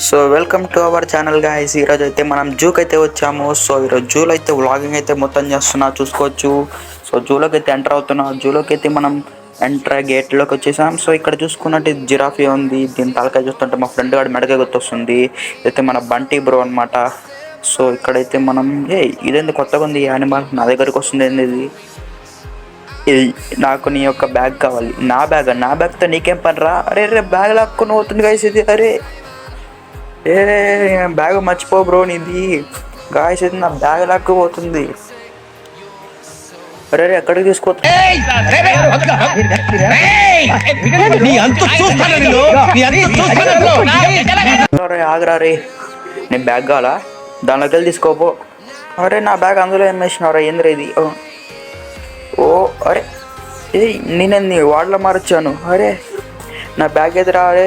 So welcome to our channel guys. ఈరోజు అయితే మనం జూకి అయితే వచ్చాము. సో ఈరోజు జూలో అయితే వ్లాగింగ్ అయితే మొత్తం చేస్తున్నా, చూసుకోవచ్చు. సో జూలోకి అయితే ఎంటర్ అవుతున్నా. జూలోకి అయితే మనం ఎంటర్ గేట్లోకి వచ్చేసాం. సో ఇక్కడ చూసుకున్నట్టు జిరాఫీ ఉంది. దీని తలకాయ చూస్తుంటే మా ఫ్రెండ్ గాడి మెడకాయ గుర్తొస్తుంది. అయితే మన బంటి బ్రో అనమాట. సో ఇక్కడైతే మనం ఇదేంది కొత్తగా ఉంది యానిమల్, నా దగ్గరికి వస్తుంది. ఏంది ఇది? నాకు నీ యొక్క బ్యాగ్ కావాలి. నా బ్యాగ్తో నీకేం పని రా? అరే రే బ్యాగ్ లాక్కుని అవుతుంది గాయస్ ఇది. అరే బ్యాగ్ మర్చిపో బ్రో నీది. గాయస్ ఇది నా బ్యాగ్ లాక్కుపోతుంది. అరే రే ఎక్కడికి తీసుకోవచ్చు? ఆగరా రే, నేను బ్యాగ్ కావాలా? దానిలోకి వెళ్ళి తీసుకోపో. అరే నా బ్యాగ్ అందులో ఏం వేసినారా? ఏంద్రా ఇది? ఓ అరే నేనేంది వాడలో మారొచ్చాను. అరే నా బ్యాగ్ ఎదురా. అరే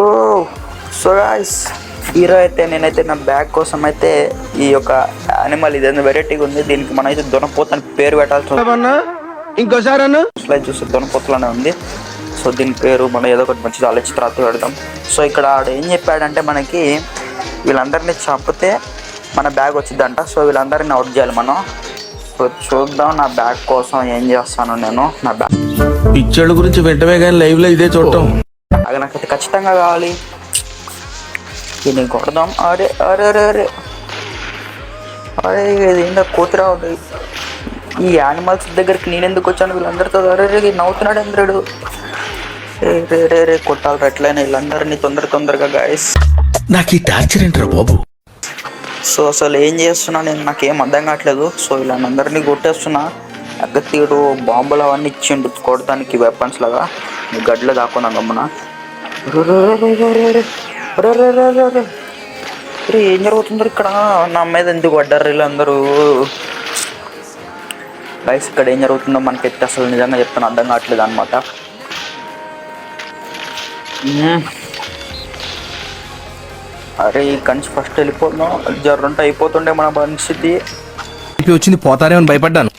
ఓ సో గాయ్స్ హీరో అయితే నేనైతే నా బ్యాగ్ కోసం అయితే ఈ యొక్క యానిమల్ ఇదేందో వెరైటీగా ఉంది. దీనికి మనం అయితే దొనపోతని పేరు పెట్టాల్సి ఇంకోసారి చూస్తే దొనపోతలోనే ఉంది. సో దీని పేరు మనం ఏదో ఒకటి మంచిది ఆలోచించి తర్వాత పెడదాం. సో ఇక్కడ ఆడు ఏం చెప్పాడంటే మనకి వీళ్ళందరినీ చంపితే మన బ్యాగ్ వచ్చిందంట. సో వీళ్ళందరినీ అవుట్ చేయాలి మనం. సో చూద్దాం నా బ్యాగ్ కోసం ఏం చేస్తాను నేను. నా బ్యాగ్ పిక్చర్ల గురించి వెంటనే కానీ లైవ్లో ఇదే చూడటం అది నాకైతే ఖచ్చితంగా కావాలి. దీన్ని కొడదాం. అరే అరే అరే అరే అరే ఇది ఏంటో కోతిరా ఉంది. ఈ యానిమల్స్ దగ్గరికి నేను ఎందుకు వచ్చాను? వీళ్ళందరితో అరే నవ్వుతున్నాడు అందరుడు. రే రే రే కొట్టాలి ఎట్లయినా వీళ్ళందరినీ తొందరగా గాయస్. నాకు ఈ టార్చర్ ఏంట్రా బాబు. సో అసలు ఏం చేస్తున్నా నేను, నాకేం అర్థం కావట్లేదు. సో వీళ్ళందరినీ కొట్టేస్తున్నా. అగ్గతీడు బాంబులు అవన్నీ ఇచ్చిండు కొడటానికి వెపన్స్ లాగా. గడ్డలో దాక్కున్నా గమ్మున. ఏం జరుగుతుందో ఇక్కడ? నా మీద ఎందుకు పడ్డారు వీళ్ళందరూ? గైస్ ఇక్కడ ఏం జరుగుతుందో మనకైతే అసలు నిజంగా చెప్తాను అర్థం కావట్లేదు అనమాట. అరే ఈ కన్స్ ఫస్ట్ వెళ్ళిపోతున్నాం. జర్రంటే అయిపోతుండే మన పరిస్థితి. వచ్చింది పోతారేమని భయపడ్డాను.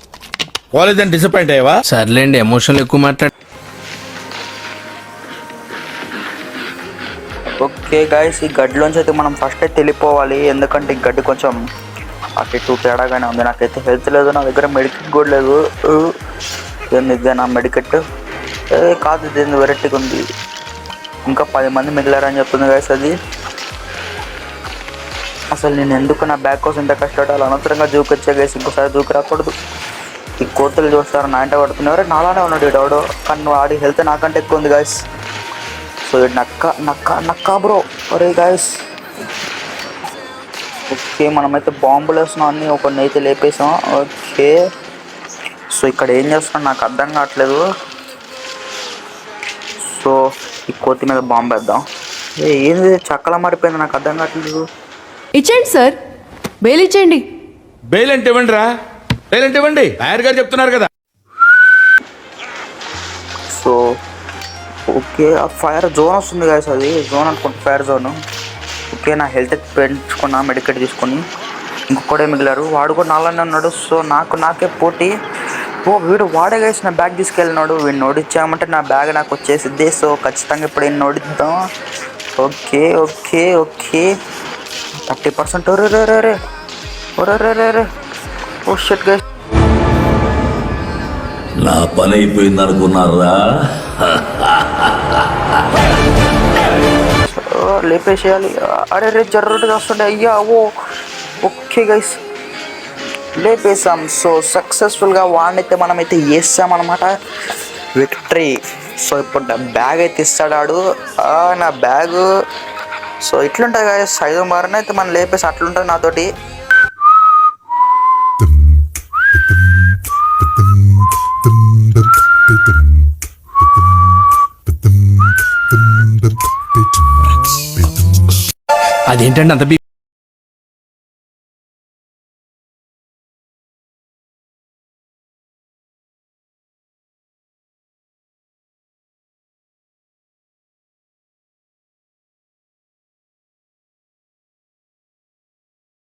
కాలేజ్ డిసప్పాయింట్ అయ్యావా? సర్లేండి, ఎమోషన్లు ఎక్కువ మాట్లాడు. ఓకే గాయస్ ఈ గడ్డిలోంచి అయితే మనం ఫస్ట్ అయితే వెళ్ళిపోవాలి. ఎందుకంటే ఈ గడ్డి కొంచెం అటు ఇటు తేడాగానే ఉంది. నాకైతే హెల్త్ లేదు, నా దగ్గర మెడికెట్ కూడా లేదు. ఇదే నా మెడికెట్ కాదు, ఇది వెరైటీగా ఉంది. ఇంకా 10 మంది మిగిలారని చెప్తుంది గాయస్. అది అసలు నేను ఎందుకు నా బ్యాగ్ కోసం ఇంత కష్టపడాలి? అనవసరంగా జూకి వచ్చే గాయస్. ఇంకోసారి జూకి రాకూడదు. ఈ కోతులు చూస్తారు నా ఇంట పడుతున్నారు. నాలానే ఉన్నాడు ఈడవడు, కానీ వాడి హెల్త్ నాకంటే ఎక్కువ ఉంది గాయస్. సో నక్క బ్రో. అరే గాయస్ ఓకే మనమైతే బాంబులు వేస్తున్నాం, అన్నీ ఒకరిని అయితే లేపేసాం. ఓకే సో ఇక్కడ ఏం చేస్తున్నాం నాకు అర్థం కావట్లేదు. సో ఈ కోతి మీద బాంబు వేద్దాం. ఏంది చక్కలా మారిపోయింది, నాకు అర్థం కావట్లేదు. ఇచ్చేయండి సార్, బెయిల్ ఇచ్చేయండి. బెయిల్ అంటే ఇవ్వండి రా, బెయిల్ అంటే ఇవ్వండి. లాయర్ గారు చెప్తున్నారు కదా. సో ఓకే ఆ ఫైర్ జోన్ వస్తుంది గాయస్. అది జోన్ అనుకుంటా, ఫైర్ జోన్. ఓకే నా హెల్త్ పెంచుకున్నా, మెడికేట్ తీసుకొని. ఇంకొకడే మిగిలారు, వాడు కూడా నాలానే ఉన్నాడు. సో నాకే పోటీ. వీడు వాడే గాయస్ నా బ్యాగ్ తీసుకెళ్ళినాడు. వీడిని ఓడిచ్చామంటే నా బ్యాగ్ నాకు వచ్చేసిద్ది. సో ఖచ్చితంగా ఇప్పుడు ఈయన ఓడిద్దాం. Okay okay okay 30%. రే ఓ షిట్ గైస్, నా పని అయిపోయింది అనుకున్నారా? లేపేసేయాలి. అరే రే జర్రుగా వస్తుండే అయ్యా. Okay guys లేపేసాం. సో సక్సెస్ఫుల్గా వాడినైతే మనమైతే వేసామన్నమాట. విక్టరీ. సో ఇప్పుడు నా బ్యాగ్ అయితే ఇస్తాడాడు. నా బ్యాగు సో ఇట్లుంటుంది గైస్. 5 మారని అయితే మనం లేపేసి అట్లుంటుంది నాతోటి. అదేంటండి అంత